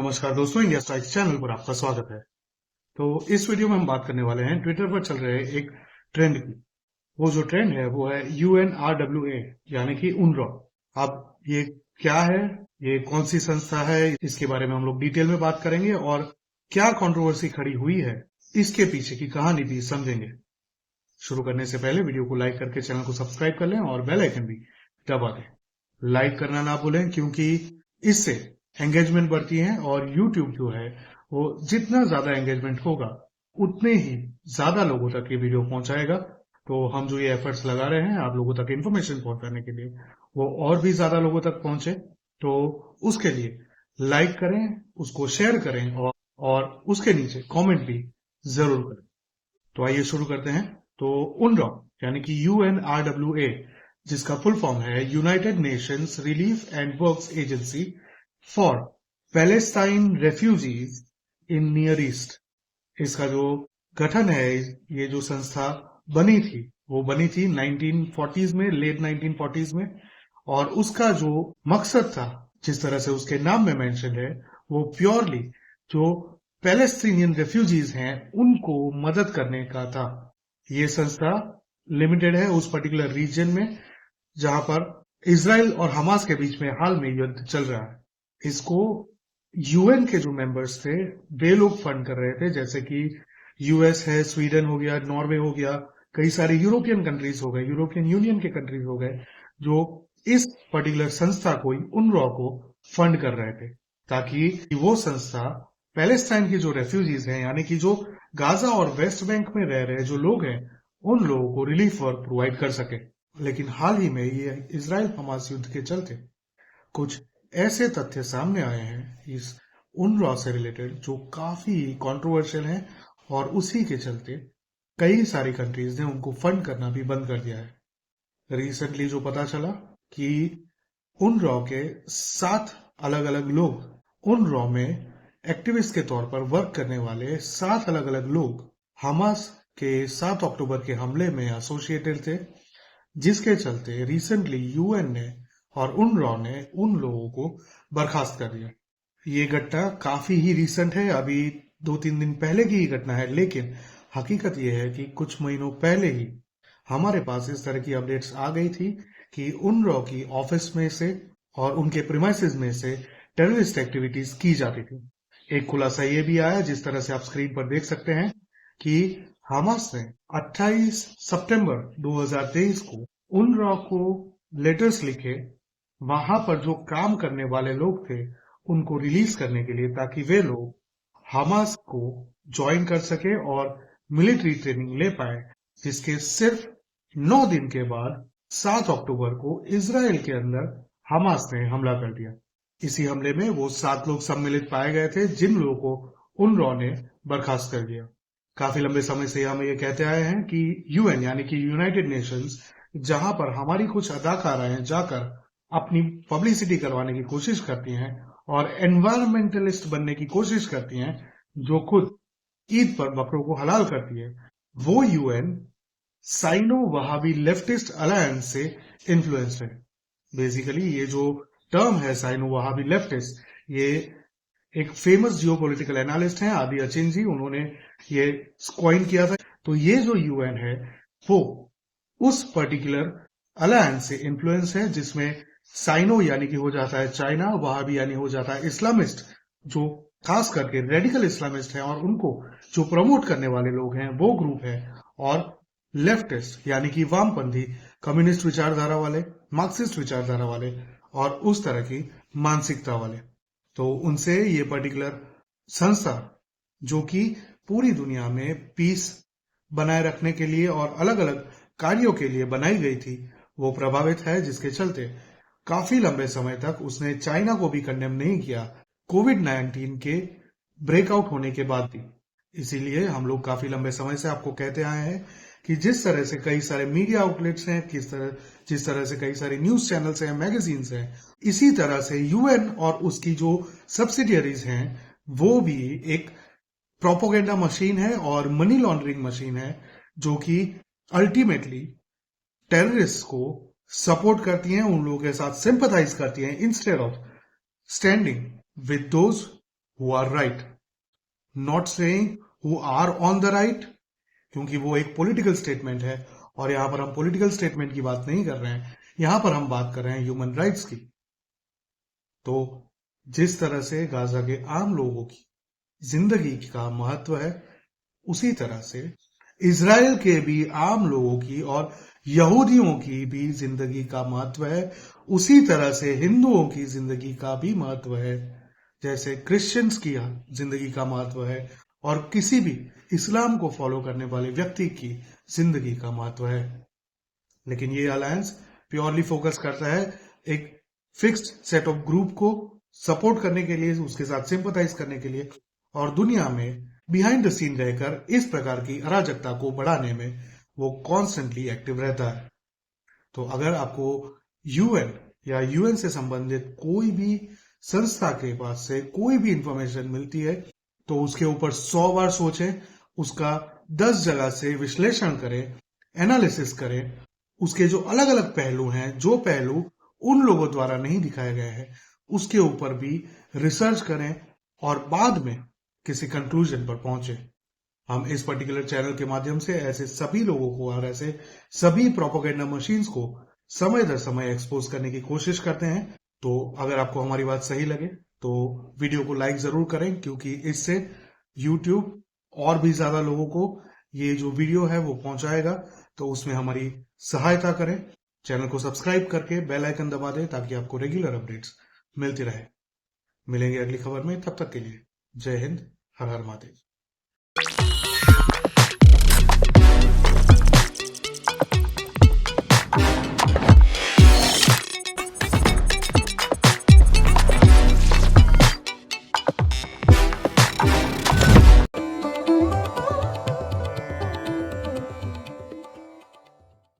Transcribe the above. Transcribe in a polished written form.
नमस्कार दोस्तों, India strikes channel पर आपका स्वागत है। तो इस वीडियो में हम बात करने वाले हैं ट्विटर पर चल रहे एक ट्रेंड की। वो जो ट्रेंड है वो है UNRWA यानी कि UNRWA। अब ये क्या है, ये कौन सी संस्था है, इसके बारे में हम लोग डिटेल में बात करेंगे और क्या कंट्रोवर्सी खड़ी हुई है, इसके पीछे की कहानी भी समझेंगे। शुरू करने से पहले वीडियो को लाइक करके चैनल को सब्सक्राइब कर लें और बेल आइकन भी दबा दें। लाइक करना ना भूलें क्योंकि इससे एंगेजमेंट बढ़ती है और YouTube जो है वो जितना ज्यादा एंगेजमेंट होगा उतने ही ज्यादा लोगों तक ये वीडियो पहुंचाएगा। तो हम जो ये एफर्ट्स लगा रहे हैं आप लोगों तक इन्फॉर्मेशन पहुंचाने के लिए, वो और भी ज्यादा लोगों तक पहुंचे। तो उसके लिए लाइक करें, उसको शेयर करें और उसके नीचे कमेंट भी जरूर करें। तो आइए शुरू करते हैं। तो UNRWA यानी कि UNRWA, जिसका फुल फॉर्म है United Nations relief and works agency for Palestine refugees in near east. इसका जो गठन है, ये जो संस्था बनी थी वो बनी थी 1940s में, लेट 1940s में। और उसका जो मकसद था, जिस तरह से उसके नाम में मेंशन है, वो प्योरली जो पैलेस्टीनियन रेफ्यूजीज हैं उनको मदद करने का था। ये संस्था लिमिटेड है उस पर्टिकुलर रीजन में जहां पर इजराइल और हमास के बीच में हाल में युद्ध चल रहा है। इसको यूएन के जो मेंबर्स थे वे लोग फंड कर रहे थे, जैसे कि यूएस है, स्वीडन हो गया, नॉर्वे हो गया, कई सारे यूरोपियन कंट्रीज हो गए, यूरोपियन यूनियन के कंट्रीज हो गए, जो इस पर्टिकुलर संस्था को, UNRWA को फंड कर रहे थे, ताकि वो संस्था पैलेस्टाइन की जो रेफ्यूजीज हैं यानी कि जो गाजा और वेस्ट बैंक में रह रहे जो लोग हैं उन लोगों को रिलीफ वर्क प्रोवाइड कर सके। लेकिन हाल ही में ये इजराइल हमास युद्ध के चलते कुछ ऐसे तथ्य सामने आए हैं इस UNRWA से रिलेटेड जो काफी कंट्रोवर्शियल हैं और उसी के चलते कई सारी कंट्रीज ने उनको फंड करना भी बंद कर दिया है। रिसेंटली जो पता चला कि UNRWA के 7 अलग अलग लोग, UNRWA में एक्टिविस्ट के तौर पर वर्क करने वाले 7 अलग अलग लोग हमास के 7 अक्टूबर के हमले में एसोसिएटेड थे, जिसके चलते रिसेंटली यूएन ने और UNRWA ने उन लोगों को बर्खास्त कर दिया। ये घटना काफी ही रिसेंट है, अभी 2-3 दिन पहले की ही घटना है, लेकिन हकीकत यह है कि कुछ महीनों पहले ही हमारे पास इस तरह की अपडेट्स आ गई थी कि UNRWA की ऑफिस में से और उनके प्रीमाइसेस में से टेररिस्ट एक्टिविटीज की जाती थी। एक खुलासा ये भी आया, जिस तरह से आप स्क्रीन पर देख सकते हैं, कि हमास ने 28 सितंबर 2023 को UNRWA को लेटर्स लिखे, वहां पर जो काम करने वाले लोग थे उनको रिलीज करने के लिए, ताकि वे लोग हमास को ज्वाइन कर सके और मिलिट्री ट्रेनिंग ले पाए। जिसके सिर्फ 9 दिन के बाद 7 अक्टूबर को इजराइल के अंदर हमास ने हमला कर दिया। इसी हमले में वो 7 लोग सम्मिलित पाए गए थे जिन लोगों को UNRWA ने बर्खास्त कर दिया। काफी लंबे समय से हम ये कहते आए हैं कि यूएन यानी कि यूनाइटेड नेशंस, जहां पर हमारी कुछ अदाकाराएं जाकर अपनी पब्लिसिटी करवाने की कोशिश करती हैं और एनवायरमेंटलिस्ट बनने की कोशिश करती हैं, जो खुद ईद पर बकरों को हलाल करती है, वो UN Sino Wahhabi leftist alliance से इन्फ्लुएंस्ड है। बेसिकली ये जो टर्म है साइनो वहाबी लेफ्टिस्ट, ये एक फेमस जियोपॉलिटिकल एनालिस्ट हैं आदि अचिन जी, उन्होंने ये कॉइन किया था। तो ये जो यूएन है वो उस पर्टिकुलर अलायंस से इन्फ्लुएंस है, जिसमें साइनो यानी कि हो जाता है चाइना, वहाबी यानी हो जाता है इस्लामिस्ट, जो खास करके रेडिकल इस्लामिस्ट हैं और उनको जो प्रमोट करने वाले लोग हैं वो ग्रुप है, और लेफ्टिस्ट यानी कि वामपंथी, कम्युनिस्ट विचारधारा वाले, मार्क्सिस्ट विचारधारा वाले और उस तरह की मानसिकता वाले। तो उनसे ये पर्टिकुलर संस्था, जो कि पूरी दुनिया में पीस बनाए रखने के लिए और अलग अलग कार्यों के लिए बनाई गई थी, वो प्रभावित है, जिसके चलते काफी लंबे समय तक उसने चाइना को भी कंडेम नहीं किया कोविड-19 के ब्रेकआउट होने के बाद भी। इसीलिए हम लोग काफी लंबे समय से आपको कहते आए हैं कि जिस तरह से कई सारे मीडिया आउटलेट्स हैं, जिस तरह से कई सारे न्यूज चैनल्स हैं, मैगजीन्स हैं, इसी तरह से यूएन और उसकी जो सब्सिडियरीज हैं वो भी एक प्रोपोगेंडा मशीन है और मनी लॉन्ड्रिंग मशीन है, जो कि अल्टीमेटली टेररिस्ट को सपोर्ट करती हैं, उन लोगों के साथ सिंपैथाइज करती हैं, instead of standing with those who are right, not saying who are on the right, क्योंकि वो एक पॉलिटिकल स्टेटमेंट है और यहां पर हम पॉलिटिकल स्टेटमेंट की बात नहीं कर रहे हैं, यहां पर हम बात कर रहे हैं ह्यूमन राइट्स की। तो जिस तरह से गाजा के आम लोगों की जिंदगी का महत्व है, उसी तरह से इज़राइल के भी आम लोगों की और यहूदियों की भी जिंदगी का महत्व है, उसी तरह से हिंदुओं की जिंदगी का भी महत्व है, जैसे क्रिश्चियंस की जिंदगी का महत्व है और किसी भी इस्लाम को फॉलो करने वाले व्यक्ति की जिंदगी का महत्व है। लेकिन ये अलायंस प्योरली फोकस करता है एक फिक्स्ड सेट ऑफ ग्रुप को सपोर्ट करने के लिए, उसके साथ सिंपथाइज करने के लिए, और दुनिया में बिहाइंड द सीन रहकर इस प्रकार की अराजकता को बढ़ाने में वो कॉन्स्टेंटली एक्टिव रहता है। तो अगर आपको यूएन या यूएन से संबंधित कोई भी संस्था के पास से कोई भी इंफॉर्मेशन मिलती है, तो उसके ऊपर 100 बार सोचें, उसका 10 जगह से विश्लेषण करें, एनालिसिस करें, उसके जो अलग अलग पहलू हैं, जो पहलू उन लोगों द्वारा नहीं दिखाए गए हैं, उसके ऊपर भी रिसर्च करें और बाद में किसी कंक्लूजन पर पहुंचे। हम इस पर्टिकुलर चैनल के माध्यम से ऐसे सभी लोगों को और ऐसे सभी प्रोपेगेंडा मशीन्स को समय दर समय एक्सपोज करने की कोशिश करते हैं। तो अगर आपको हमारी बात सही लगे तो वीडियो को लाइक जरूर करें, क्योंकि इससे यूट्यूब और भी ज्यादा लोगों को ये जो वीडियो है वो पहुंचाएगा। तो उसमें हमारी सहायता करें, चैनल को सब्सक्राइब करके बेल आइकन दबा दें ताकि आपको रेगुलर अपडेट्स मिलती रहे। मिलेंगे अगली खबर में, तब तक के लिए जय हिंद, हर हर महादेव।